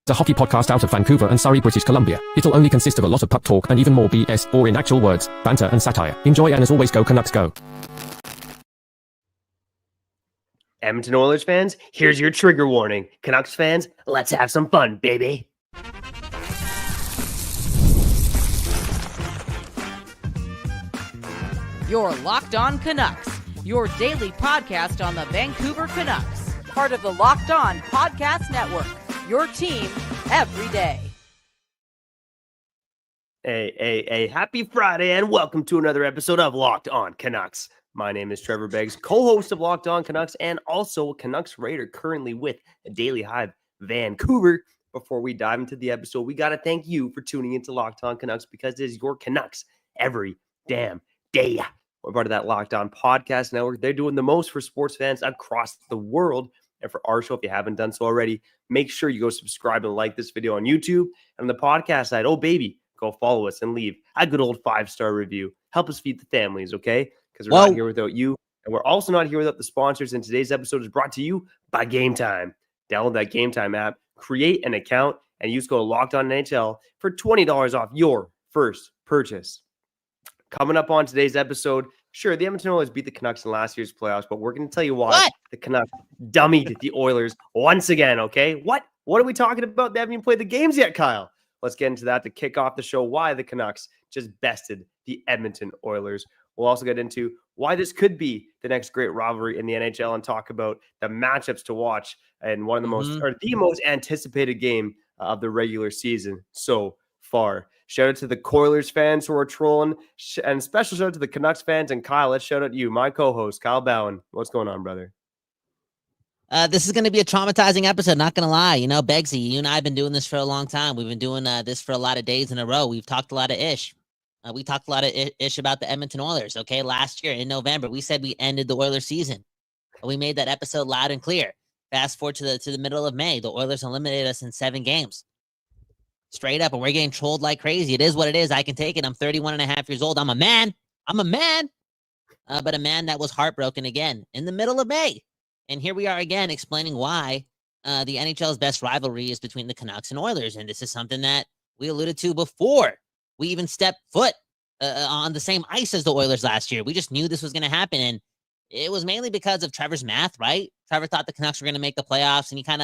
a hockey podcast out of Vancouver and Surrey, British Columbia. It'll only consist of a lot of puck talk and even more BS, or in actual words, banter and satire. Enjoy, and as always, go Canucks go. Edmonton Oilers fans, here's your trigger warning. Canucks fans, let's have some fun, baby. You're Locked On Canucks, your daily podcast on the Vancouver Canucks, part of the Locked On Podcast Network, your team every day. Hey, happy Friday, and welcome to another episode of Locked On Canucks. My name is Trevor Beggs, co-host of Locked On Canucks, and also a Canucks Raider currently with a Daily Hive Vancouver. Before we dive into the episode, we got to thank you for tuning into Locked On Canucks, because it is your Canucks every damn day. We're part of that Locked On Podcast Network. They're doing the most for sports fans across the world. And for our show, if you haven't done so already, make sure you go subscribe and like this video on YouTube. And on the podcast side, oh baby, go follow us and leave a good old 5-star review. Help us feed the families, okay? Because we're not here without you. And we're also not here without the sponsors. And today's episode is brought to you by Gametime. Download that Gametime app, create an account, and use code LOCKEDONNHL for $20 off your first purchase. Coming up on today's episode, sure, the Edmonton Oilers beat the Canucks in last year's playoffs, but we're going to tell you why the Canucks dummied the Oilers once again, okay? What are we talking about? They haven't even played the games yet, Kyle. Let's get into that to kick off the show, why the Canucks just bested the Edmonton Oilers. We'll also get into why this could be the next great rivalry in the NHL and talk about the matchups to watch and one of the the most anticipated game of the regular season so far. Shout out to the Coilers fans who are trolling, and special shout out to the Canucks fans. And Kyle, let's shout out to you, my co-host, Kyle Bowen. What's going on, brother? This is going to be a traumatizing episode, not going to lie. You know, Beggsy, you and I have been doing this for a long time. We've been doing this for a lot of days in a row. We've talked a lot of ish. We talked a lot of ish about the Edmonton Oilers, okay? Last year in November, we said we ended the Oilers season. We made that episode loud and clear. Fast forward to the middle of May, the Oilers eliminated us in 7 games. Straight up, and we're getting trolled like crazy. It is what it is. I can take it. I'm 31 and a half years old. I'm a man. But a man that was heartbroken again in the middle of May. And here we are again explaining why the NHL's best rivalry is between the Canucks and Oilers. And this is something that we alluded to before we even stepped foot on the same ice as the Oilers last year. We just knew this was going to happen. And it was mainly because of Trevor's math, right? Trevor thought the Canucks were going to make the playoffs, and he kind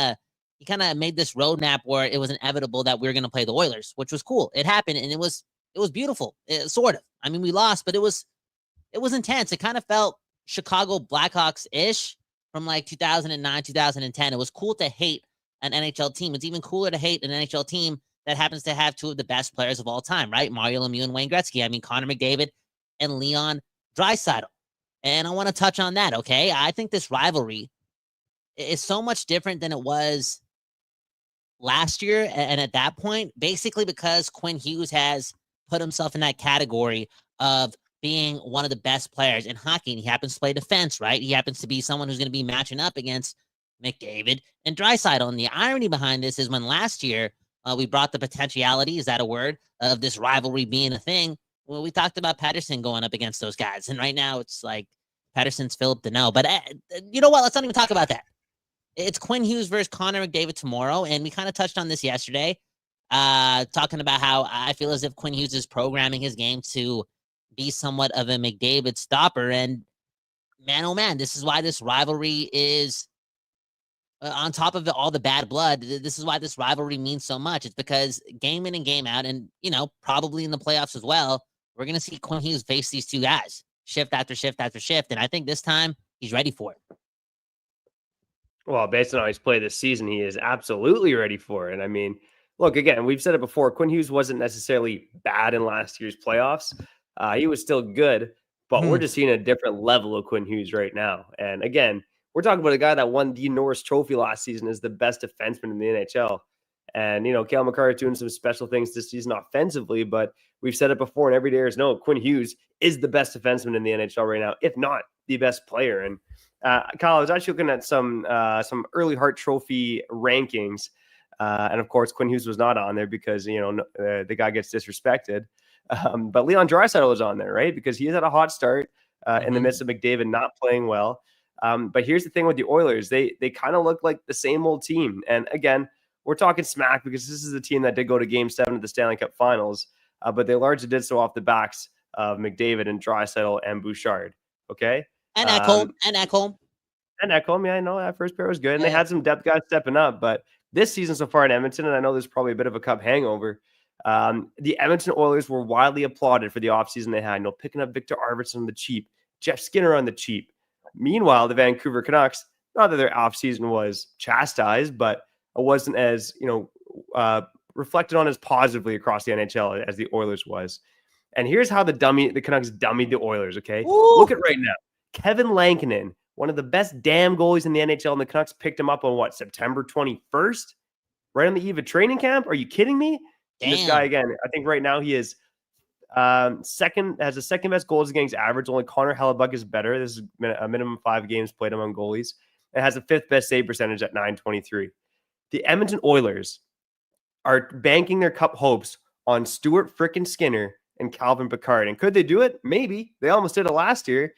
of made this roadmap where it was inevitable that we were going to play the Oilers, which was cool. It happened, and it was beautiful, sort of. I mean, we lost, but it was intense. It kind of felt Chicago Blackhawks-ish from like 2009, 2010. It was cool to hate an NHL team. It's even cooler to hate an NHL team that happens to have 2 of the best players of all time, right? Mario Lemieux and Wayne Gretzky. I mean, Connor McDavid and Leon Draisaitl. And I want to touch on that, okay? I think this rivalry is so much different than it was last year, and at that point, basically because Quinn Hughes has put himself in that category of being one of the best players in hockey, and he happens to play defense, right? He happens to be someone who's going to be matching up against McDavid and Draisaitl. And the irony behind this is when last year we brought the potentiality, is that a word, of this rivalry being a thing, well, we talked about Pettersson going up against those guys, and right now it's like Pettersson's Philip Deneau. But you know what? Let's not even talk about that. It's Quinn Hughes versus Connor McDavid tomorrow, and we kind of touched on this yesterday, talking about how I feel as if Quinn Hughes is programming his game to be somewhat of a McDavid stopper, and man, oh man, this is why this rivalry is, on top of all the bad blood, this is why this rivalry means so much. It's because game in and game out, and, you know, probably in the playoffs as well, we're going to see Quinn Hughes face these 2 guys, shift after shift after shift, and I think this time he's ready for it. Well, based on how he's played this season, he is absolutely ready for it. I mean, look, again, we've said it before. Quinn Hughes wasn't necessarily bad in last year's playoffs. He was still good, but we're just seeing a different level of Quinn Hughes right now. And again, we're talking about a guy that won the Norris Trophy last season as the best defenseman in the NHL. And, you know, Cale Makar is doing some special things this season offensively, but we've said it before, and every day is no, Quinn Hughes is the best defenseman in the NHL right now, if not the best player. And Kyle, I was actually looking at some early Hart Trophy rankings, and of course, Quinn Hughes was not on there because, you know, the guy gets disrespected. But Leon Draisaitl was on there, right? Because he had a hot start in the midst of McDavid not playing well. But here's the thing with the Oilers. They kind of look like the same old team. And again, we're talking smack because this is a team that did go to Game 7 of the Stanley Cup Finals, but they largely did so off the backs of McDavid and Draisaitl and Bouchard. Okay, and Ekholm. And Ekholm, yeah, I know that first pair was good. And they had some depth guys stepping up. But this season so far in Edmonton, and I know there's probably a bit of a cup hangover, the Edmonton Oilers were widely applauded for the offseason they had. Picking up Victor Arvidsson on the cheap, Jeff Skinner on the cheap. Meanwhile, the Vancouver Canucks, not that their offseason was chastised, but it wasn't as, reflected on as positively across the NHL as the Oilers was. And here's how the Canucks dummied the Oilers, okay? Ooh. Look at right now. Kevin Lankinen, one of the best damn goalies in the NHL, and the Canucks picked him up on September 21st? Right on the eve of training camp? Are you kidding me? This guy, again, I think right now he is has the second best goals against average. Only Connor Hellebuck is better. This is a minimum 5 games played among goalies. It has the 5th best save percentage at .923. The Edmonton Oilers are banking their cup hopes on Stuart frickin' Skinner and Calvin Pickard. And could they do it? Maybe. They almost did it last year.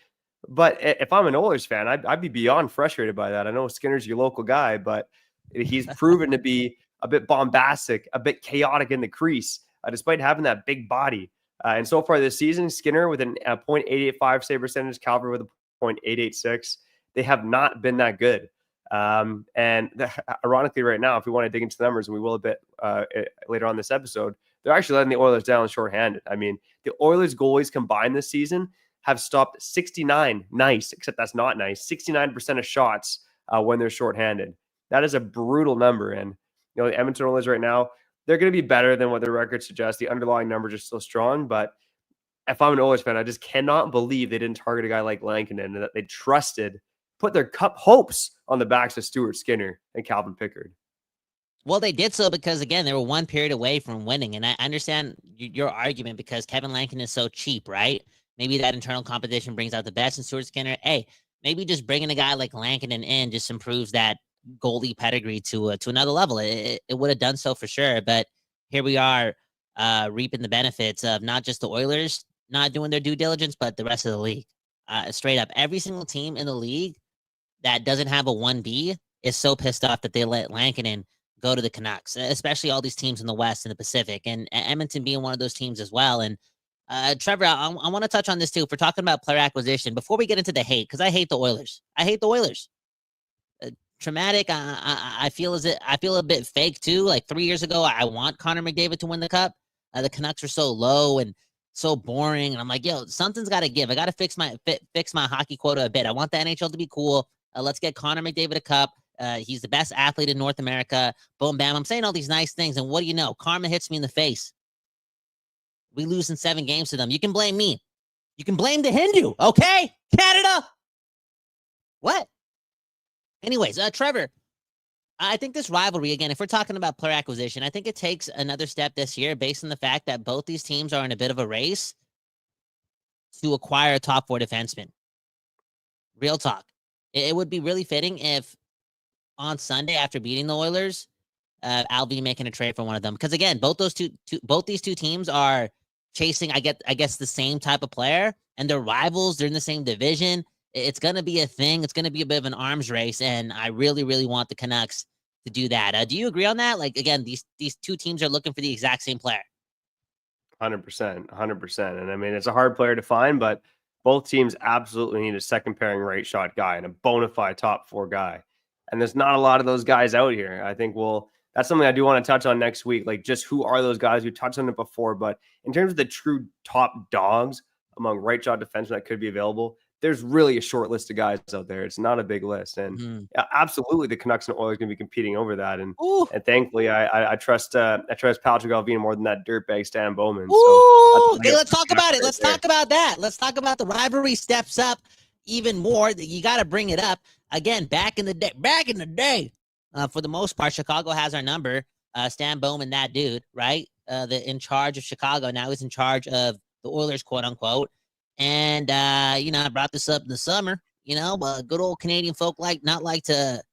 But if I'm an Oilers fan, I'd be beyond frustrated by that. I know Skinner's your local guy, but he's proven to be a bit bombastic, a bit chaotic in the crease, despite having that big body. And so far this season, Skinner with a .885 save percentage, Calvin with a .886. They have not been that good. Ironically, right now, if we want to dig into the numbers, and we will a bit later on this episode, they're actually letting the Oilers down shorthanded. I mean, the Oilers goalies combined this season have stopped 69 nice, except that's not nice, 69% of shots when they're shorthanded. That is a brutal number. And, the Edmonton Oilers right now, they're going to be better than what their record suggests. The underlying numbers are still strong, but if I'm an Oilers fan, I just cannot believe they didn't target a guy like Lankinen and that they put their cup hopes on the backs of Stuart Skinner and Calvin Pickard. Well, they did so because, again, they were one period away from winning. And I understand your argument because Kevin Lankinen is so cheap, right? Maybe that internal competition brings out the best in Stuart Skinner. Hey, maybe just bringing a guy like Lankinen in just improves that goalie pedigree to another level. It would have done so for sure. But here we are reaping the benefits of not just the Oilers not doing their due diligence, but the rest of the league. Straight up, every single team in the league that doesn't have a 1B is so pissed off that they let Lankinen go to the Canucks, especially all these teams in the West and the Pacific, and Edmonton being one of those teams as well. And Trevor, I want to touch on this too. If we're talking about player acquisition, before we get into the hate, because I hate the Oilers. Traumatic. I feel a bit fake too. Like 3 years ago, I want Connor McDavid to win the cup. The Canucks are so low and so boring, and I'm like, yo, something's got to give. I got to fix my hockey quota a bit. I want the NHL to be cool. Let's get Connor McDavid a cup. He's the best athlete in North America. Boom, bam. I'm saying all these nice things, and what do you know? Karma hits me in the face. We lose in 7 games to them. You can blame me. You can blame the Hindu, okay? Canada. What? Anyways, Trevor, I think this rivalry, again, if we're talking about player acquisition, I think it takes another step this year based on the fact that both these teams are in a bit of a race to acquire a top 4 defenseman. Real talk. It would be really fitting if on Sunday after beating the Oilers, I'll be making a trade for one of them. Because again, both these two teams are chasing, I guess, the same type of player, and they're rivals. They're in the same division. It's going to be a thing. It's going to be a bit of an arms race, and I really, really want the Canucks to do that. Do you agree on that? Like, again, these two teams are looking for the exact same player. 100%. And I mean, it's a hard player to find, but both teams absolutely need a second pairing right shot guy and a bona fide top 4 guy. And there's not a lot of those guys out here. I think that's something I do want to touch on next week. Like, just who are those guys? We touched on it before, but in terms of the true top dogs among right shot defensemen that could be available, there's really a short list of guys out there. It's not a big list. And absolutely the Canucks and Oilers going to be competing over that. And thankfully I trust Patrick Allvin more than that dirtbag Stan Bowman. So hey, let's talk about it. Let's talk about that. Let's talk about the rivalry steps up even more. You got to bring it up again. Back in the day, for the most part, Chicago has our number. Stan Bowman, that dude, right? In charge of Chicago. Now he's in charge of the Oilers, quote unquote. And, I brought this up in the summer, good old Canadian folk don't like to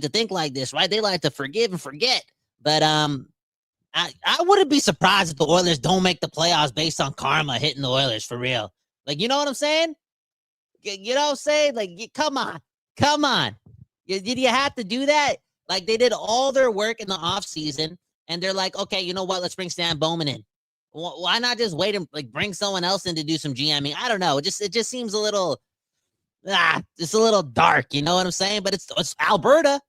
think like this, right? They like to forgive and forget. But I wouldn't be surprised if the Oilers don't make the playoffs based on karma hitting the Oilers for real. Like, you know what I'm saying? You know what I'm saying? Like, come on. Did you have to do that? Like, they did all their work in the offseason, and they're like, okay, you know what? Let's bring Stan Bowman in. Why not just wait and like bring someone else in to do some GMing? I don't know. It just seems a little, it's a little dark. You know what I'm saying? But it's Alberta.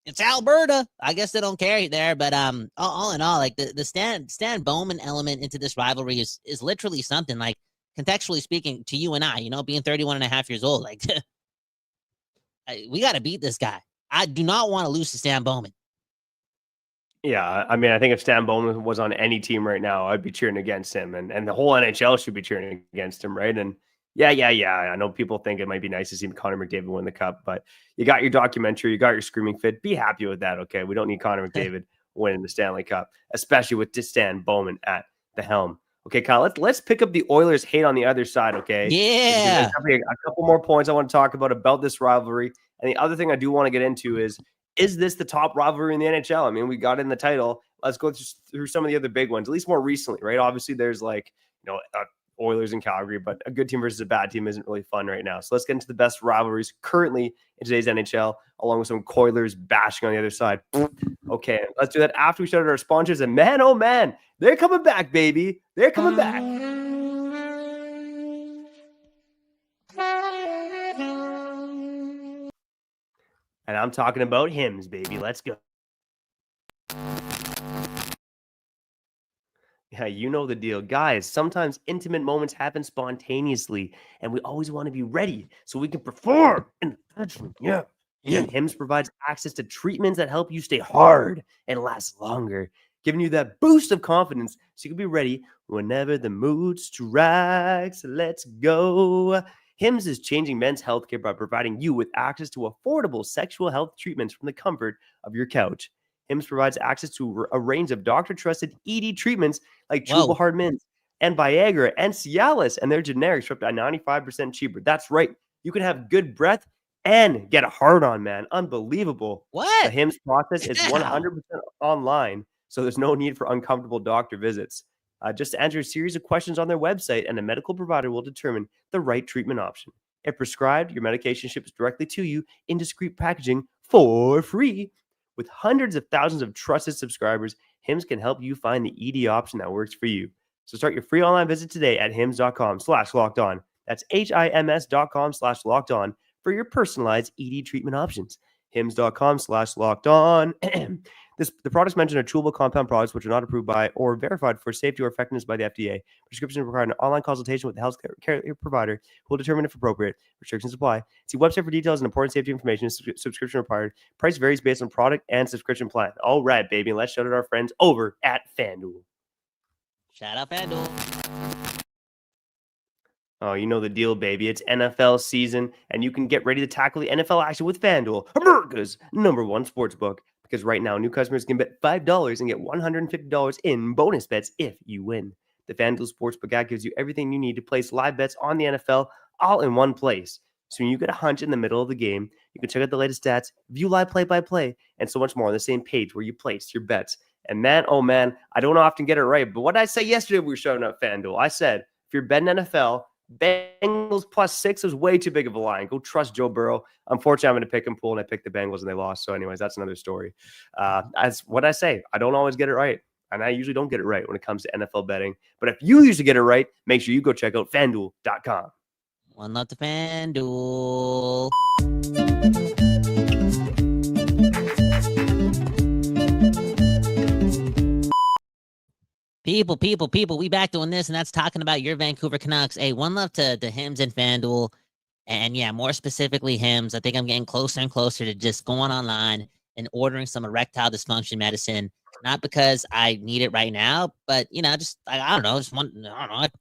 It's Alberta. I guess they don't care there. But all in all, like the Stan Bowman element into this rivalry is literally something. Like, contextually speaking, to you and I, being 31 and a half years old, like we got to beat this guy. I do not want to lose to Stan Bowman. Yeah, I mean, I think if Stan Bowman was on any team right now, I'd be cheering against him, and the whole NHL should be cheering against him, right? And yeah. I know people think it might be nice to see Connor McDavid win the cup, but you got your documentary, you got your screaming fit. Be happy with that, okay? We don't need Connor McDavid winning the Stanley Cup, especially with Stan Bowman at the helm. Okay, Kyle, let's pick up the Oilers' hate on the other side, okay? Yeah. A couple more points I want to talk about this rivalry. And the other thing I do want to get into is this the top rivalry in the NHL? I mean, we got in the title. Let's go through some of the other big ones, at least more recently, right? Obviously, there's Oilers in Calgary, but a good team versus a bad team isn't really fun right now. So let's get into the best rivalries currently in today's NHL, along with some Coilers bashing on the other side. Okay, let's do that after we shout out our sponsors. And man, oh man, they're coming back, baby. They're coming back. And I'm talking about Hims, baby. Let's go. Yeah, you know the deal. Guys, sometimes intimate moments happen spontaneously, and we always want to be ready so we can perform in the bedroom. Yeah. And Hims provides access to treatments that help you stay hard and last longer, giving you that boost of confidence so you can be ready whenever the mood strikes. Let's go. Hims is changing men's healthcare by providing you with access to affordable sexual health treatments from the comfort of your couch. Hims provides access to a range of doctor-trusted ED treatments like chewable hard mints and Viagra and Cialis, and their generics are up to 95% cheaper. That's right. You can have good breath and get a hard-on, man. Unbelievable. What? The Hims process is 100% online, so there's no need for uncomfortable doctor visits. Just answer a series of questions on their website, and a medical provider will determine the right treatment option. If prescribed, your medication ships directly to you in discreet packaging for free. With hundreds of thousands of trusted subscribers, Hims can help you find the ED option that works for you. So start your free online visit today at hims.com/lockedon. That's HIMS.com/lockedon for your personalized ED treatment options. hims.com/lockedon. The products mentioned are chewable compound products which are not approved by or verified for safety or effectiveness by the FDA. Prescriptions require an online consultation with the health care provider who will determine if appropriate. Restrictions apply. See website for details and important safety information. Subscription required. Price varies based on product and subscription plan. All right, baby. Let's shout out our friends over at FanDuel. Shout out FanDuel. Oh, you know the deal, baby. It's NFL season, and you can get ready to tackle the NFL action with FanDuel, America's #1 sportsbook. Because right now, new customers can bet $5 and get $150 in bonus bets if you win. The FanDuel Sportsbook app gives you everything you need to place live bets on the NFL all in one place. So when you get a hunch in the middle of the game, you can check out the latest stats, view live play-by-play, and so much more on the same page where you place your bets. And man, oh man, I don't often get it right, but what did I say yesterday we were showing up FanDuel? I said, if you're betting NFL, Bengals +6 is way too big of a line. Go trust Joe Burrow. Unfortunately, I'm going to pick and pull, and I picked the Bengals, and they lost. So anyways, that's another story. As what I say, I don't always get it right, and I usually don't get it right when it comes to NFL betting. But if you usually get it right, make sure you go check out FanDuel.com. One love to FanDuel. People, we back doing this, and that's talking about your Vancouver Canucks. Hey, one love to Hims and FanDuel. And yeah, more specifically Hims. I think I'm getting closer and closer to just going online and ordering some erectile dysfunction medicine. Not because I need it right now, but, just, I don't know,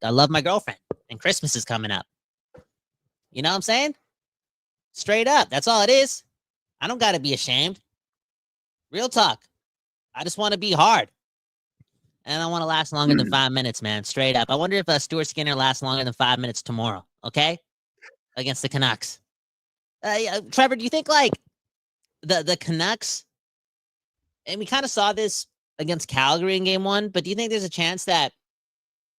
I love my girlfriend, and Christmas is coming up. You know what I'm saying? Straight up, that's all it is. I don't got to be ashamed. Real talk. I just want to be hard. And I want to last longer than 5 minutes, man. Straight up. I wonder if Stuart Skinner lasts longer than 5 minutes tomorrow, okay? Against the Canucks. Trevor, do you think, the Canucks, and we kind of saw this against Calgary in game 1, but do you think there's a chance that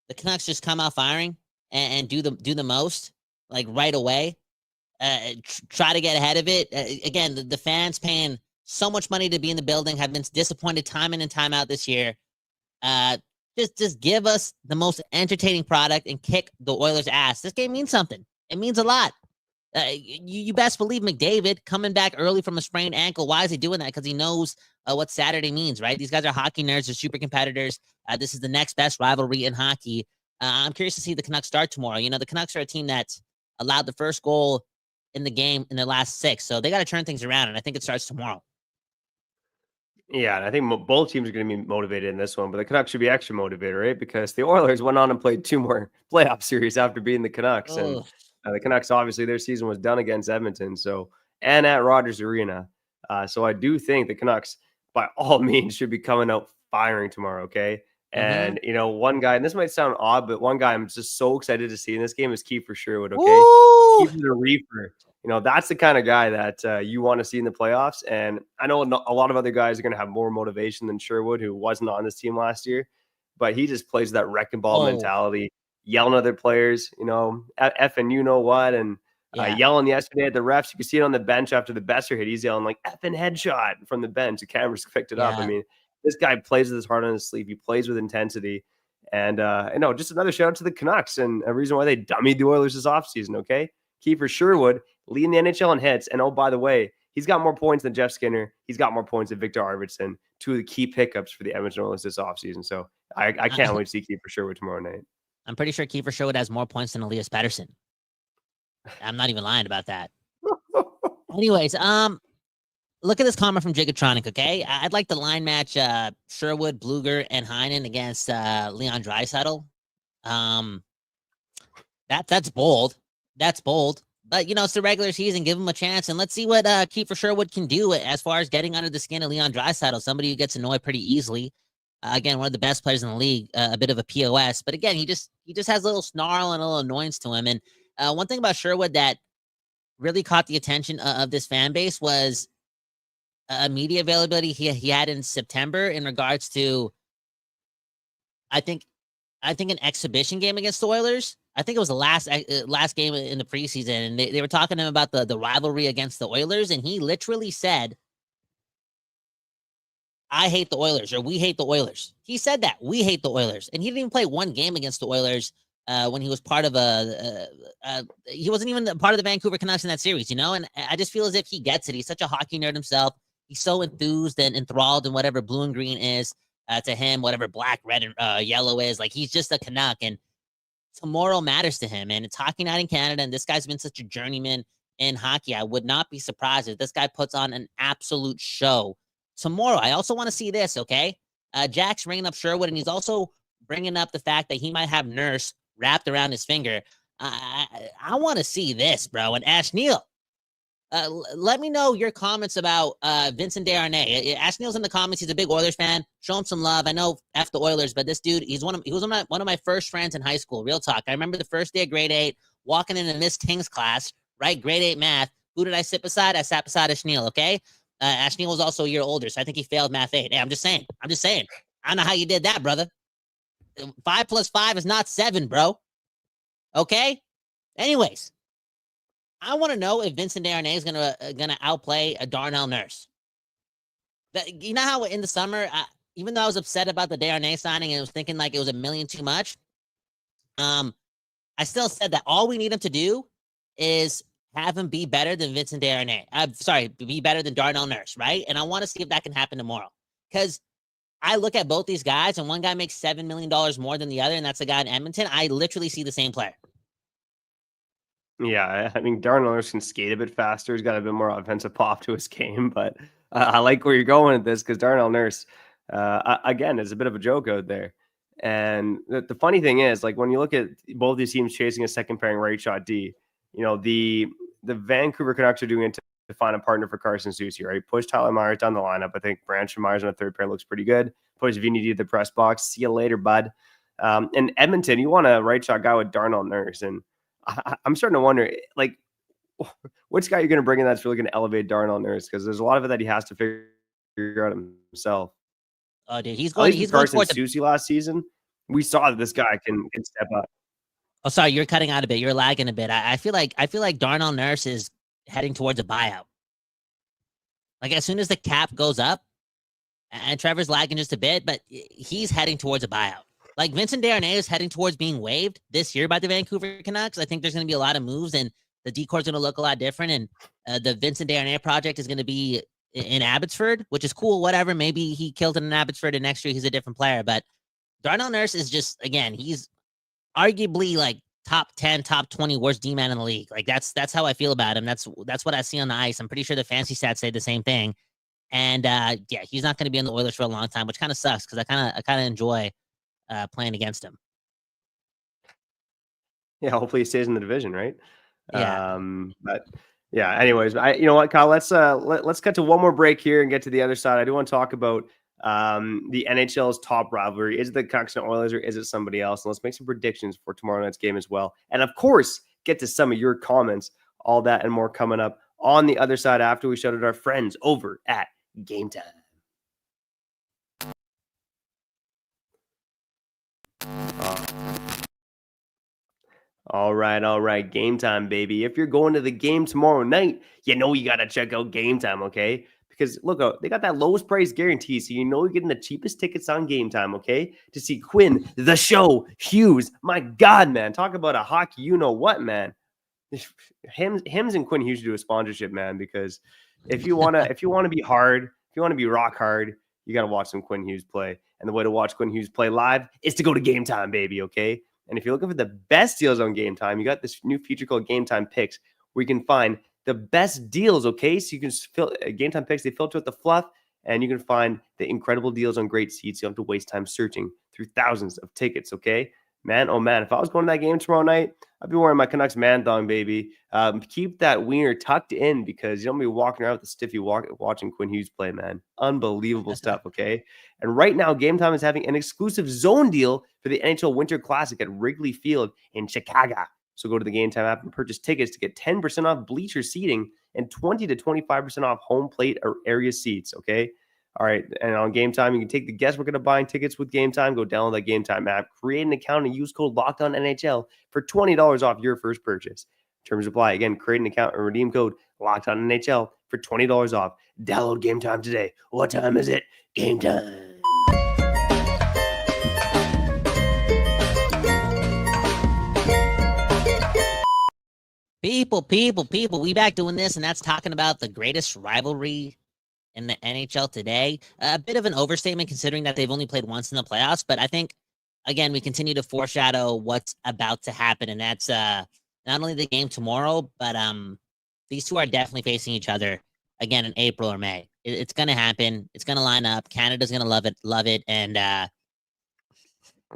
the Canucks just come out firing and do the most, right away? Try to get ahead of it? Again, the fans paying so much money to be in the building, have been disappointed time in and time out this year. Just give us the most entertaining product and kick the Oilers' ass. This game means something. It means a lot. You best believe McDavid coming back early from a sprained ankle. Why is he doing that? Because he knows what Saturday means, right? These guys are hockey nerds. They're super competitors. This is the next best rivalry in hockey. I'm curious to see the Canucks start tomorrow. The Canucks are a team that allowed the first goal in the game in the last 6. So they got to turn things around, and I think it starts tomorrow. Yeah, and I think both teams are going to be motivated in this one, but the Canucks should be extra motivated, right? Because the Oilers went on and played 2 more playoff series after beating the Canucks. And the Canucks, obviously, their season was done against Edmonton, and at Rogers Arena. So I do think the Canucks, by all means, should be coming out firing tomorrow, okay? And, one guy, and this might sound odd, but one guy I'm just so excited to see in this game is Kiefer Sherwood, okay? Kiefer the Reefer. That's the kind of guy that you want to see in the playoffs. And I know a lot of other guys are going to have more motivation than Sherwood, who wasn't on this team last year. But he just plays that wrecking ball mentality, yelling at other players, effing you know what, and yelling yesterday at the refs. You can see it on the bench after the Boeser hit. He's yelling like effing headshot from the bench. The cameras picked it up. I mean, this guy plays with his heart on his sleeve. He plays with intensity. And just another shout out to the Canucks and a reason why they dummied the Oilers this offseason, okay? Kiefer Sherwood leading the NHL in hits. And, oh, by the way, he's got more points than Jeff Skinner. He's got more points than Victor Arvidsson, 2 of the key pickups for the Edmonton Oilers this offseason. So I can't wait to see Kiefer Sherwood tomorrow night. I'm pretty sure Kiefer Sherwood has more points than Elias Pettersson. I'm not even lying about that. Anyways, look at this comment from Gigatronic, okay? I'd like the line match Sherwood, Bluger, and Heinen against Leon Draisaitl. That's bold. That's bold. But, it's the regular season. Give him a chance. And let's see what Kiefer Sherwood can do as far as getting under the skin of Leon Draisaitl, somebody who gets annoyed pretty easily. Again, one of the best players in the league, a bit of a POS. But again, he just has a little snarl and a little annoyance to him. And one thing about Sherwood that really caught the attention of this fan base was media availability he had in September in regards to, I think an exhibition game against the Oilers. I think it was the last game in the preseason, and they were talking to him about the rivalry against the Oilers, and he literally said, I hate the Oilers, or we hate the Oilers. He said that, we hate the Oilers. And he didn't even play one game against the Oilers when he was part of he wasn't even part of the Vancouver Canucks in that series, And I just feel as if he gets it. He's such a hockey nerd himself. He's so enthused and enthralled in whatever blue and green is to him, whatever black, red, and yellow is. Like, he's just a Canuck, and tomorrow matters to him. And it's hockey night in Canada, and this guy's been such a journeyman in hockey. I would not be surprised if this guy puts on an absolute show tomorrow. I also want to see this, okay? Jack's bringing up Sherwood, and he's also bringing up the fact that he might have Nurse wrapped around his finger. I want to see this, bro. And Ash Neal, let me know your comments about Vincent Desharnais. Ash Neal's in the comments. He's a big Oilers fan. Show him some love. I know F the Oilers, but this dude, he was one of my first friends in high school. Real talk. I remember the first day of grade 8, walking into Miss King's class, right? Grade 8 math. Who did I sit beside? I sat beside Ash Neal, okay? Ash Neal was also a year older, so I think he failed math 8. Hey, I'm just saying. I don't know how you did that, brother. 5 plus 5 is not 7, bro. Okay? Anyways, I want to know if Vincent Desharnais is gonna outplay a Darnell Nurse. You know how in the summer, even though I was upset about the Desharnais signing and I was thinking like it was $1 million too much, I still said that all we need him to do is have him be better than Vincent Desharnais. Be better than Darnell Nurse, right? And I want to see if that can happen tomorrow. Because I look at both these guys, and one guy makes $7 million more than the other, and that's the guy in Edmonton. I literally see the same player. Yeah, I mean, Darnell Nurse can skate a bit faster. He's got a bit more offensive pop to his game, but I like where you're going with this because Darnell Nurse, again, is a bit of a joke out there. And the funny thing is, like, when you look at both these teams chasing a second pairing right shot D, the Vancouver Canucks are doing it to find a partner for Carson Soucy, right? Push Tyler Myers down the lineup. I think Branch and Myers on a third pair looks pretty good. Push Vinny to the press box. See you later, bud. In Edmonton, you want a right shot guy with Darnell Nurse. And I'm starting to wonder, like, which guy you're going to bring in that's really going to elevate Darnell Nurse? Because there's a lot of it that he has to figure out himself. Oh, dude, he's going Carson Soucy last season. We saw that this guy can step up. Oh, sorry, you're cutting out a bit. You're lagging a bit. I feel like Darnell Nurse is heading towards a buyout. Like, as soon as the cap goes up, and Trevor's lagging just a bit, but he's heading towards a buyout. Like, Vincent Desharnais is heading towards being waived this year by the Vancouver Canucks. I think there's going to be a lot of moves, and the decor is going to look a lot different, and the Vincent Desharnais project is going to be in Abbotsford, which is cool, whatever. Maybe he killed it in Abbotsford, and next year he's a different player. But Darnell Nurse is just, again, he's arguably like top 10, top 20 worst D-man in the league. Like, that's how I feel about him. That's what I see on the ice. I'm pretty sure the fancy stats say the same thing. And yeah, he's not going to be in the Oilers for a long time, which kind of sucks because I kind of enjoy playing against him. Yeah, hopefully he stays in the division, right? Yeah. But yeah, anyways, you know what, Kyle, let's cut to one more break here and get to the other side. I do want to talk about the NHL's top rivalry. Is it the Canucks and Oilers, or is it somebody else? And let's make some predictions for tomorrow night's game as well. And of course, get to some of your comments, all that and more coming up on the other side after we shout out our friends over at Gametime. All right. Gametime, baby. If you're going to the game tomorrow night, you know you got to check out Gametime, okay? Because look, they got that lowest price guarantee, so you know you're getting the cheapest tickets on Gametime, okay? To see Quinn, the show, Hughes. My God, man, talk about a hockey, you know what, man? Hims and Quinn Hughes do a sponsorship, man. Because if you wanna be hard, if you want to be rock hard, you got to watch some Quinn Hughes play. And the way to watch Quinn Hughes play live is to go to Gametime, baby, okay? And if you're looking for the best deals on Gametime, you got this new feature called Gametime Picks, where you can find the best deals, okay? So you can Gametime Picks, they filter out the fluff, and you can find the incredible deals on great seats. You don't have to waste time searching through thousands of tickets, okay? Man, oh man, if I was going to that game tomorrow night, I'd be wearing my Canucks man thong, baby. Keep that wiener tucked in, because you don't be walking around with a stiffy watching Quinn Hughes play, man. Unbelievable stuff, okay? And right now, Gametime is having an exclusive zone deal for the NHL Winter Classic at Wrigley Field in Chicago. So go to the Gametime app and purchase tickets to get 10% off bleacher seating and 20 to 25% off home plate or area seats, okay? All right, and on Gametime, you can take the guesswork into buying tickets with Gametime. Go download that Gametime app, create an account, and use code LOCKEDONNHL for $20 off your first purchase. Terms apply. Again, create an account and redeem code LOCKEDONNHL for $20 off. Download Gametime today. What time is it? Gametime. People, we back doing this, and that's talking about the greatest rivalry in the NHL today. A bit of an overstatement considering that they've only played once in the playoffs, but I think, again, we continue to foreshadow what's about to happen, and that's not only the game tomorrow, but these two are definitely facing each other again in April or May. It's going to happen. It's going to line up. Canada's going to love it, and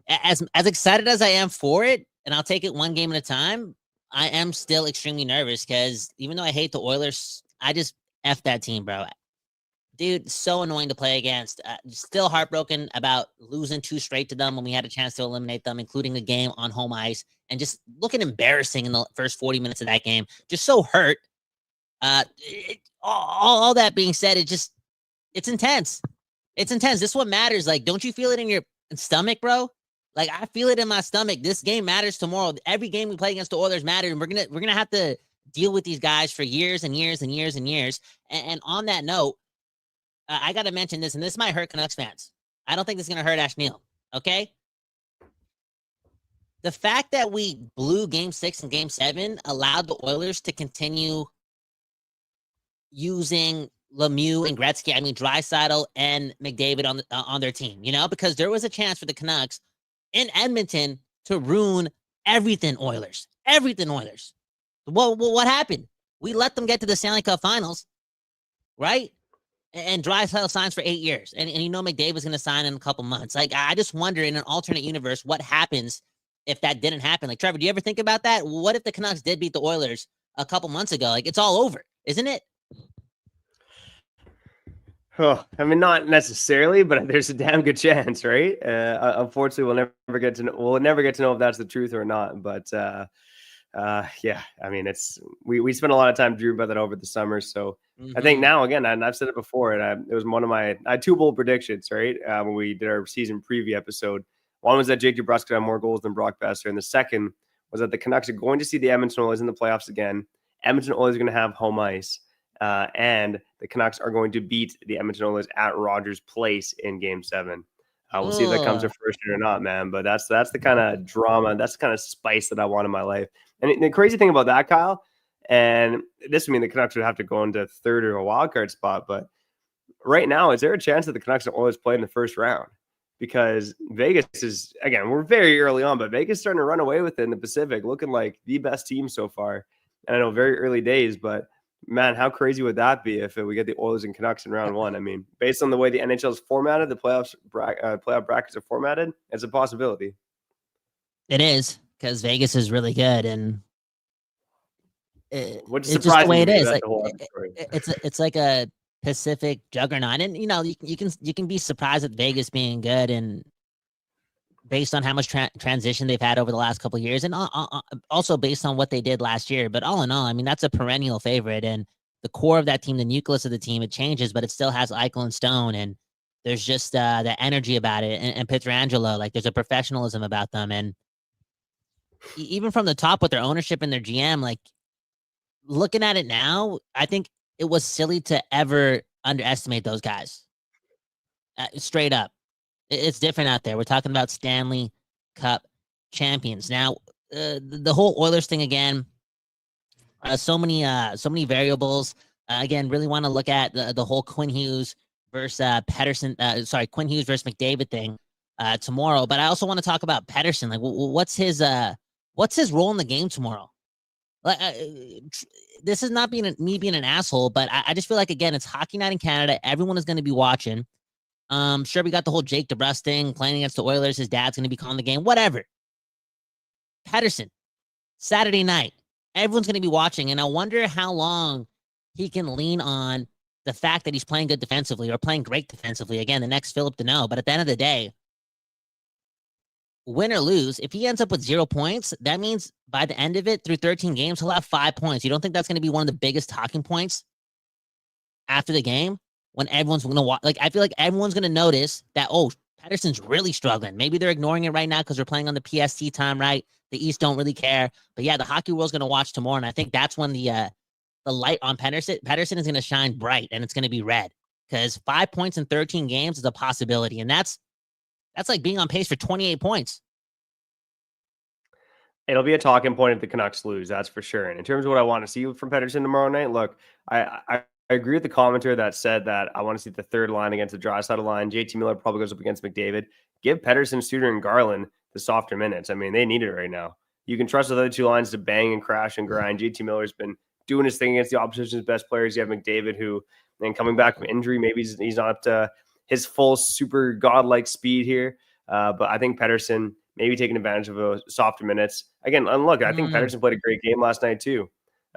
as excited as I am for it, and I'll take it one game at a time, I am still extremely nervous because even though I hate the Oilers, I just F that team, bro. Dude, so annoying to play against. Still heartbroken about losing 2 straight to them when we had a chance to eliminate them, including a game on home ice, and just looking embarrassing in the first 40 minutes of that game. Just so hurt. All that being said, it's intense. It's intense. This is what matters. Like, don't you feel it in your stomach, bro? Like, I feel it in my stomach. This game matters tomorrow. Every game we play against the Oilers matters, and we're gonna have to deal with these guys for years and years and years and years. And on that note, I got to mention this, and this might hurt Canucks fans. I don't think this is going to hurt Ash Neal, okay? The fact that we blew Game 6 and Game 7 allowed the Oilers to continue using Lemieux and Gretzky, Draisaitl and McDavid on their team, you know? Because there was a chance for the Canucks in Edmonton to ruin everything Oilers. Everything Oilers. Well, what happened? We let them get to the Stanley Cup Finals, right? And Draisaitl signs for 8 years. And you know McDavid's going to sign in a couple months. Like, I just wonder, in an alternate universe, what happens if that didn't happen? Like, Trevor, do you ever think about that? What if the Canucks did beat the Oilers a couple months ago? Like, it's all over, isn't it? Oh, not necessarily, but there's a damn good chance, right? Unfortunately, we'll never get to know if that's the truth or not. But yeah, it's we spent a lot of time dreaming about that over the summer. So I think now, again, and I've said it before, and it was one of I had 2 bold predictions, right? When we did our season preview episode. One was that Jake DeBrusk could have more goals than Brock Boeser, and the second was that the Canucks are going to see the Edmonton Oilers in the playoffs again. Edmonton Oilers are going to have home ice. and the Canucks are going to beat the Edmonton Oilers at Rogers Place in Game 7. We'll see if that comes to fruition or not, man. But that's the kind of drama, that's the kind of spice that I want in my life. And the crazy thing about that, Kyle, and this would mean the Canucks would have to go into third or a wild card spot. But right now, is there a chance that the Canucks and Oilers play in the first round? Because Vegas is, again, we're very early on, but Vegas is starting to run away with it in the Pacific, looking like the best team so far. And I know very early days, but man, how crazy would that be if we get the Oilers and Canucks in round one? I mean, based on the way the NHL is formatted, the playoff brackets are formatted, it's a possibility. It is, because Vegas is really good, and which is it's just the way it is. Like, it's like a Pacific juggernaut, and you can be surprised at Vegas being good, and based on how much transition they've had over the last couple of years, and also based on what they did last year. But all in all, I mean, that's a perennial favorite, and the core of that team, the nucleus of the team, it changes, but it still has Eichel and Stone, and there's just the energy about it, and Pietrangelo, like there's a professionalism about them, and even from the top with their ownership and their GM, like looking at it now, I think it was silly to ever underestimate those guys. Straight up. It's different out there. We're talking about Stanley Cup champions. Now, the whole Oilers thing again, so many variables. Again, really want to look at the whole Quinn Hughes versus Pettersson. Quinn Hughes versus McDavid thing tomorrow. But I also want to talk about Pettersson. Like, what's his role in the game tomorrow? Like, this is not me being an asshole, but I just feel like, again, it's hockey night in Canada. Everyone is going to be watching. Sure, we got the whole Jake DeBrusk thing, playing against the Oilers. His dad's going to be calling the game. Whatever. Pettersson, Saturday night. Everyone's going to be watching, and I wonder how long he can lean on the fact that he's playing good defensively or playing great defensively. Again, the next Philip Deneau. But at the end of the day, win or lose, if he ends up with 0 points, that means by the end of it, through 13 games, he'll have 5 points. You don't think that's going to be one of the biggest talking points after the game? When everyone's going to watch, like, I feel like everyone's going to notice that, oh, Pettersson's really struggling. Maybe they're ignoring it right now because they're playing on the PST time, right? The East don't really care. But yeah, the hockey world's going to watch tomorrow. And I think that's when the light on Pettersson is going to shine bright, and it's going to be red, because 5 points in 13 games is a possibility. And that's like being on pace for 28 points. It'll be a talking point if the Canucks lose, that's for sure. And in terms of what I want to see from Pettersson tomorrow night, look, I agree with the commenter that said that I want to see the third line against the Draisaitl line. JT Miller probably goes up against McDavid. Give Pettersson, Suter, and Garland the softer minutes. I mean, they need it right now. You can trust the other two lines to bang and crash and grind. JT Miller's been doing his thing against the opposition's best players. You have McDavid, who, and coming back from injury, maybe he's not his full super godlike speed here. But I think Pettersson maybe taking advantage of softer minutes. Again, and look, I think Pettersson played a great game last night too.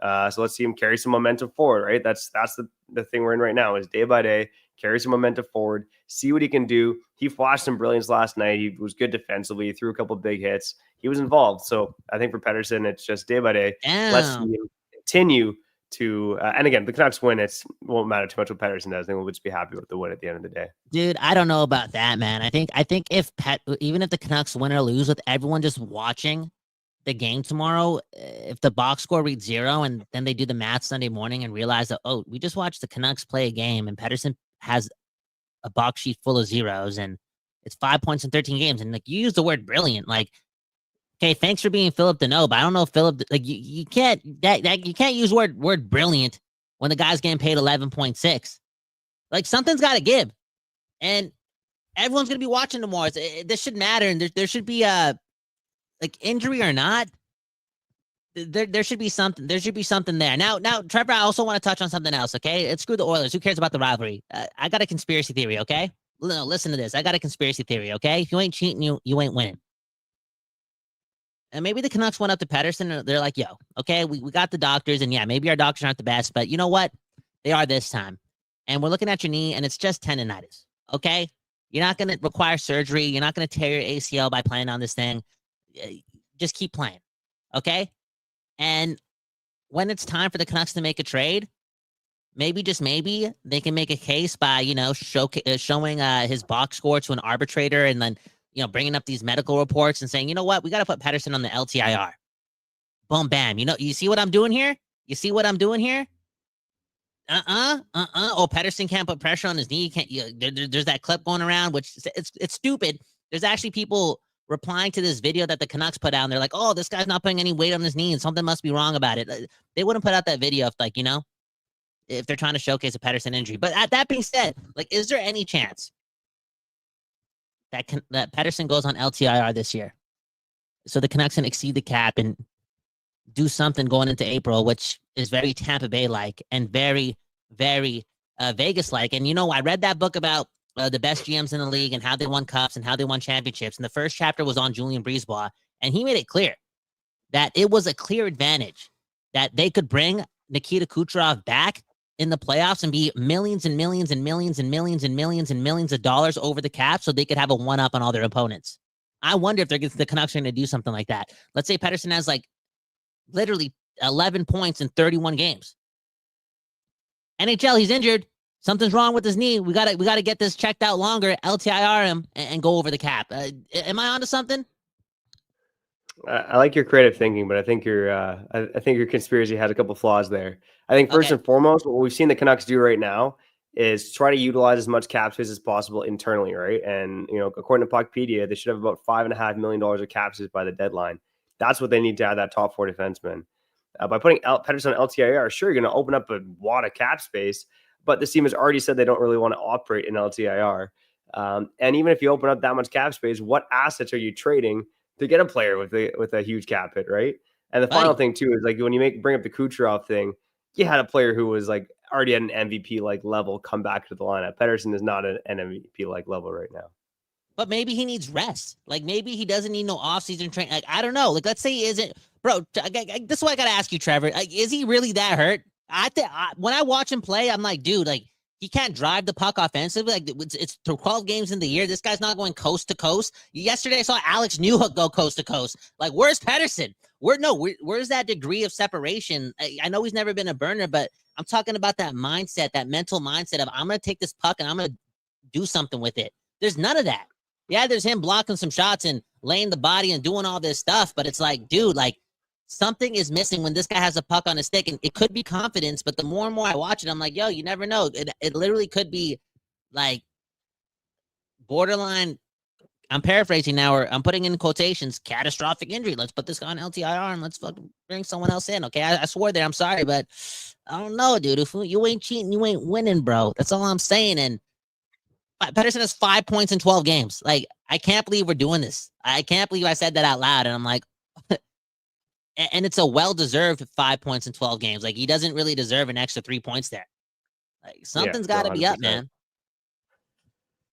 So let's see him carry some momentum forward, right? That's the thing we're in right now, is day by day, carry some momentum forward, see what he can do. He flashed some brilliance last night. He was good defensively. He threw a couple of big hits. He was involved. So I think for Pettersson, it's just day by day. Damn. Let's see him continue to, and again, the Canucks win. It won't matter too much what Pettersson does. I think we'll just be happy with the win at the end of the day. Dude, I don't know about that, man. I think even if the Canucks win or lose, with everyone just watching the game tomorrow, if the box score reads 0 and then they do the math Sunday morning and realize that, oh, we just watched the Canucks play a game and Pettersson has a box sheet full of zeros and it's 5 points in 13 games. And like, you use the word brilliant, like, okay, thanks for being Philip Deneau, but I don't know if Philip, like, you can't use word brilliant when the guy's getting paid 11.6. Like, something's got to give, and everyone's gonna be watching tomorrow. This should matter, and there should be like, injury or not, there should be something. There should be something there. Now, Trevor, I also want to touch on something else. Okay, let's screw the Oilers. Who cares about the rivalry? I got a conspiracy theory. Okay, no, listen to this. I got a conspiracy theory. Okay, if you ain't cheating, you ain't winning. And maybe the Canucks went up to Pettersson and they're like, yo, okay, we got the doctors, and yeah, maybe our doctors aren't the best, but you know what? They are this time. And we're looking at your knee, and it's just tendonitis. Okay, you're not going to require surgery. You're not going to tear your ACL by playing on this thing. Just keep playing, okay? And when it's time for the Canucks to make a trade, maybe, just maybe, they can make a case by, showing his box score to an arbitrator, and then, bringing up these medical reports and saying, you know what, we got to put Pettersson on the LTIR. Boom, bam. You see what I'm doing here? You see what I'm doing here? Oh, Pettersson can't put pressure on his knee. There's that clip going around, which it's stupid. There's actually people replying to this video that the Canucks put out, and they're like, "Oh, this guy's not putting any weight on his knee, and something must be wrong about it." They wouldn't put out that video if, like, if they're trying to showcase a Pettersson injury. But that being said, like, is there any chance that Pettersson goes on LTIR this year, so the Canucks can exceed the cap and do something going into April, which is very Tampa Bay-like and very, very Vegas-like? And, I read that book about the best GMs in the league and how they won cups and how they won championships. And the first chapter was on Julien Brisebois. And he made it clear that it was a clear advantage that they could bring Nikita Kucherov back in the playoffs and be millions and millions and millions and millions and millions and millions of dollars over the cap so they could have a one-up on all their opponents. I wonder if the Canucks are going to do something like that. Let's say Pettersson has, like, literally 11 points in 31 games. NHL, he's injured. Something's wrong with his knee. We gotta get this checked out longer. LTIR him and go over the cap. Am I onto something? I like your creative thinking, but I think your conspiracy has a couple flaws there. I think first and foremost, what we've seen the Canucks do right now is try to utilize as much cap space as possible internally, right? And according to Puckpedia, they should have about $5.5 million of cap space by the deadline. That's what they need to have that top 4 defenseman. By putting Pettersson on LTIR, sure, you're going to open up a lot of cap space, but the team has already said they don't really want to operate in LTIR. And even if you open up that much cap space, what assets are you trading to get a player with a huge cap hit, right? And the final thing too is, like, when you bring up the Kucherov thing, you had a player who was, like, already at an MVP like level come back to the lineup. Pettersson is not at an MVP like level right now. But maybe he needs rest. Like, maybe he doesn't need no offseason training. Like, I don't know. Like, let's say he isn't, bro. This is what I gotta ask you, Trevor. Like, is he really that hurt? When I watch him play, I'm like, dude, like, he can't drive the puck offensively. Like, it's 12 games in the year. This guy's not going coast to coast. Yesterday, I saw Alex Newhook go coast to coast. Like, where's Pettersson? Where's that degree of separation? I know he's never been a burner, but I'm talking about that mindset, that mental mindset of, I'm going to take this puck and I'm going to do something with it. There's none of that. Yeah, there's him blocking some shots and laying the body and doing all this stuff, but it's like, dude, like, something is missing when this guy has a puck on his stick, and it could be confidence, but the more and more I watch it, I'm like, yo, you never know. It literally could be, like, borderline, I'm paraphrasing now, or I'm putting in quotations, catastrophic injury. Let's put this guy on LTIR and let's fucking bring someone else in, okay? I swore there, I'm sorry, but I don't know, dude. If you ain't cheating, you ain't winning, bro. That's all I'm saying. And Pettersson has 5 points in 12 games. Like, I can't believe we're doing this. I can't believe I said that out loud, and I'm like, and it's a well-deserved 5 points in 12 games. Like, he doesn't really deserve an extra 3 points there. Like, something's got to be up, man.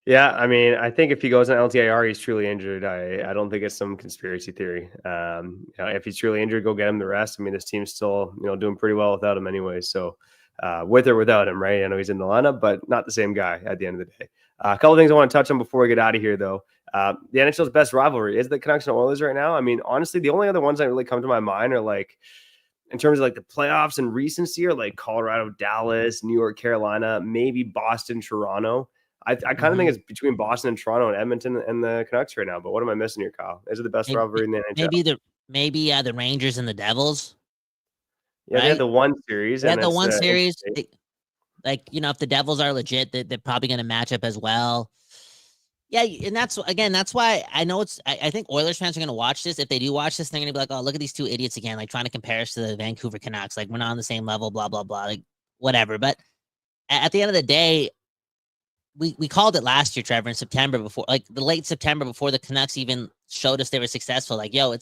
Yeah, I mean, I think if he goes on LTIR, he's truly injured. I don't think it's some conspiracy theory. If he's truly injured, go get him the rest. I mean, this team's still, doing pretty well without him anyway. So, with or without him, right? I know he's in the lineup, but not the same guy at the end of the day. A couple of things I want to touch on before we get out of here, though. The NHL's best rivalry is the Canucks and Oilers right now. I mean, honestly, the only other ones that really come to my mind are, like, in terms of, like, the playoffs and recency, are like Colorado, Dallas, New York, Carolina, maybe Boston, Toronto. I kind of think it's between Boston and Toronto and Edmonton and the Canucks right now. But what am I missing here, Kyle? Is it the best rivalry in the NHL? Maybe the Rangers and the Devils. Yeah, right? They had the one series. They had the one series. Like, if the Devils are legit, they're probably going to match up as well. Yeah, and that's why I know I think Oilers fans are going to watch this. If they do watch this, they're going to be like, oh, look at these two idiots again, like, trying to compare us to the Vancouver Canucks. Like, we're not on the same level, blah, blah, blah, like, whatever. But at the end of the day, we called it last year, Trevor, in September, before, like, the late September, before the Canucks even showed us they were successful. Like, yo,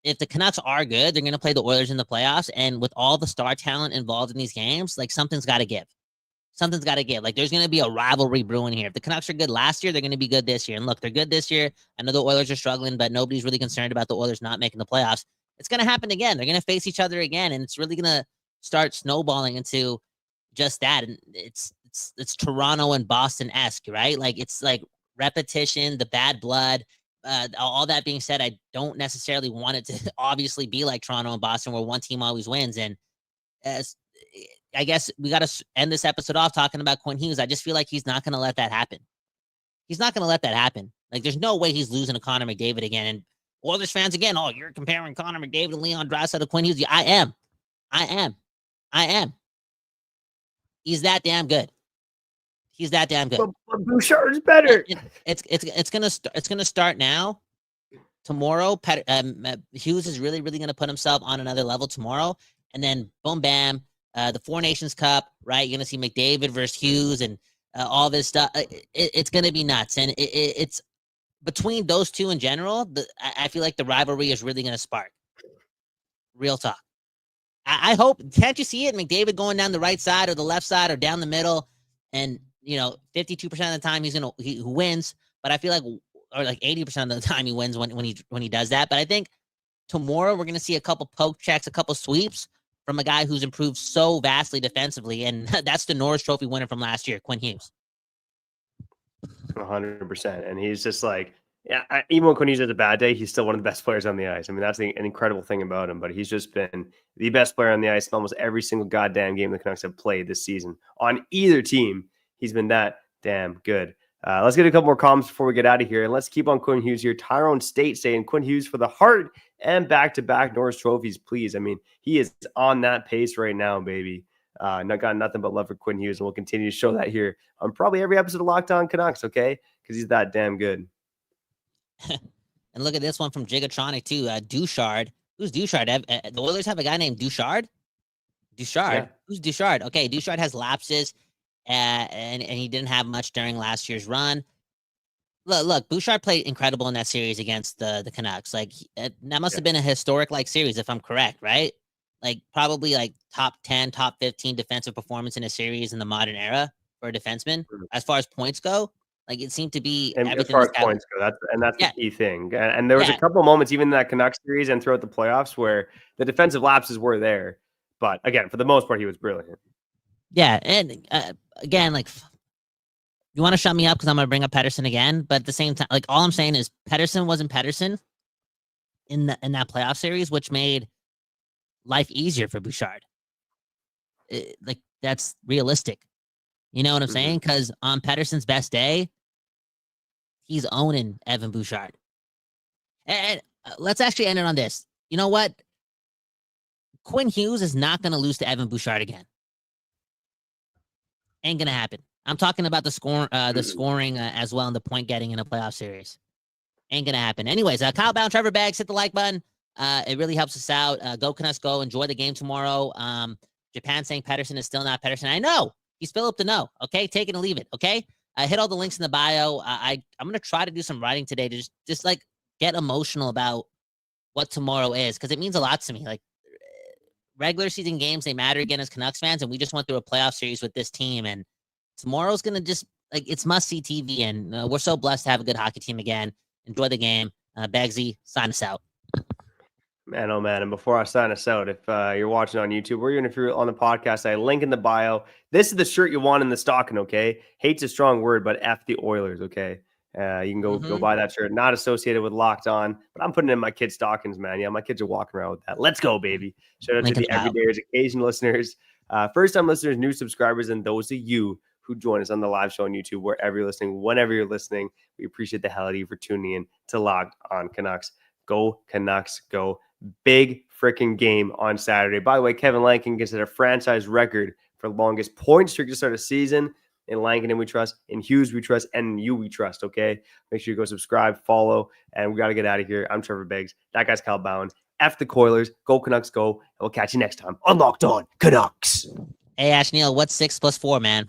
if the Canucks are good, they're going to play the Oilers in the playoffs. And with all the star talent involved in these games, like, something's got to give. Something's got to give. Like, there's going to be a rivalry brewing here. If the Canucks are good last year, they're going to be good this year. And look, they're good this year. I know the Oilers are struggling, but nobody's really concerned about the Oilers not making the playoffs. It's going to happen again. They're going to face each other again, and it's really going to start snowballing into just that. And it's Toronto and Boston-esque, right? Like, it's like repetition, the bad blood. All that being said, I don't necessarily want it to obviously be like Toronto and Boston, where one team always wins. And I guess we got to end this episode off talking about Quinn Hughes. I just feel like he's not going to let that happen. He's not going to let that happen. Like, there's no way he's losing to Connor McDavid again. And Oilers fans again, oh, you're comparing Connor McDavid and Leon Draisaitl to Quinn Hughes. I am. He's that damn good. He's that damn good. But Bouchard's better. It's gonna start now. Tomorrow, Hughes is really gonna put himself on another level tomorrow, and then boom, bam, the Four Nations Cup, right? You're gonna see McDavid versus Hughes and all this stuff. It's gonna be nuts, and it's between those two in general. I feel like the rivalry is really gonna spark. Real talk. I hope. Can't you see it? McDavid going down the right side or the left side or down the middle, and 52% of the time he wins. But I feel like, or like 80% of the time he wins when he does that. But I think tomorrow we're gonna see a couple poke checks, a couple sweeps from a guy who's improved so vastly defensively, and that's the Norris Trophy winner from last year, Quinn Hughes. 100%, and he's just like, even when Quinn Hughes has a bad day, he's still one of the best players on the ice. I mean, that's an incredible thing about him. But he's just been the best player on the ice in almost every single goddamn game the Canucks have played this season on either team. He's been that damn good. Let's get a couple more comments before we get out of here. And let's keep on Quinn Hughes here. Tyrone State saying Quinn Hughes for the Hart and back-to-back Norris trophies, please. I mean, he is on that pace right now, baby. Not got nothing but love for Quinn Hughes, and we'll continue to show that here on probably every episode of Locked On Canucks, okay? Because he's that damn good. And look at this one from Gigatronic, too. Duchard. Who's Duchard? The Oilers have a guy named Duchard? Duchard? Yeah. Who's Duchard? Okay, Duchard has lapses. And he didn't have much during last year's run. Look, Bouchard played incredible in that series against the Canucks. Like that must have been a historic series, if I'm correct, right? Like probably like top 10, top 15 defensive performance in a series in the modern era for a defenseman. As far as points go, like it seemed to be and as far as points go, that's the key thing. And there was a couple of moments even in that Canucks series and throughout the playoffs where the defensive lapses were there. But again, for the most part, he was brilliant. Yeah, and again, like, you want to shut me up because I'm going to bring up Pettersson again, but at the same time, like, all I'm saying is Pettersson wasn't Pettersson in that playoff series, which made life easier for Bouchard. Like, that's realistic. You know what I'm saying? Because on Pettersson's best day, he's owning Evan Bouchard. And let's actually end it on this. You know what? Quinn Hughes is not going to lose to Evan Bouchard again. Ain't gonna happen. I'm talking about the scoring as well, and the point getting in a playoff series. Ain't gonna happen. Anyways, Kyle Bound, Trevor Baggs, hit the like button. It really helps us out. Go Canucks, go. Enjoy the game tomorrow. Japan saying Pettersson is still not Pettersson. I know. He's Philip to know. Okay, take it and leave it. Okay. Hit all the links in the bio. I'm gonna try to do some writing today to just like get emotional about what tomorrow is, because it means a lot to me. Like, regular season games, they matter again as Canucks fans, and we just went through a playoff series with this team, and tomorrow's going to just, like, it's must-see TV, and we're so blessed to have a good hockey team again. Enjoy the game. Baggsy, sign us out. Man, oh man, and before I sign us out, if you're watching on YouTube, or even if you're on the podcast, I link in the bio. This is the shirt you want in the stocking, okay? Hate's a strong word, but F the Oilers, okay? You can go buy that shirt. Not associated with Locked On, but I'm putting it in my kids' stockings, man. Yeah, my kids are walking around with that. Let's go, baby. Shout out to the everydayers, occasional listeners, first-time listeners, new subscribers, and those of you who join us on the live show on YouTube, wherever you're listening, whenever you're listening. We appreciate the hell out of you for tuning in to Locked On Canucks. Go Canucks, go. Big freaking game on Saturday. By the way, Kevin Lankin gets a franchise record for the longest point streak to start a season. In Lankinen we trust, in Hughes we trust, and in you we trust, okay? Make sure you go subscribe, follow, and we got to get out of here. I'm Trevor Beggs. That guy's Kyle Bowen. F the Coilers. Go Canucks, go. And we'll catch you next time on Locked On Canucks. Hey, Ash Neal, what's 6 + 4, man?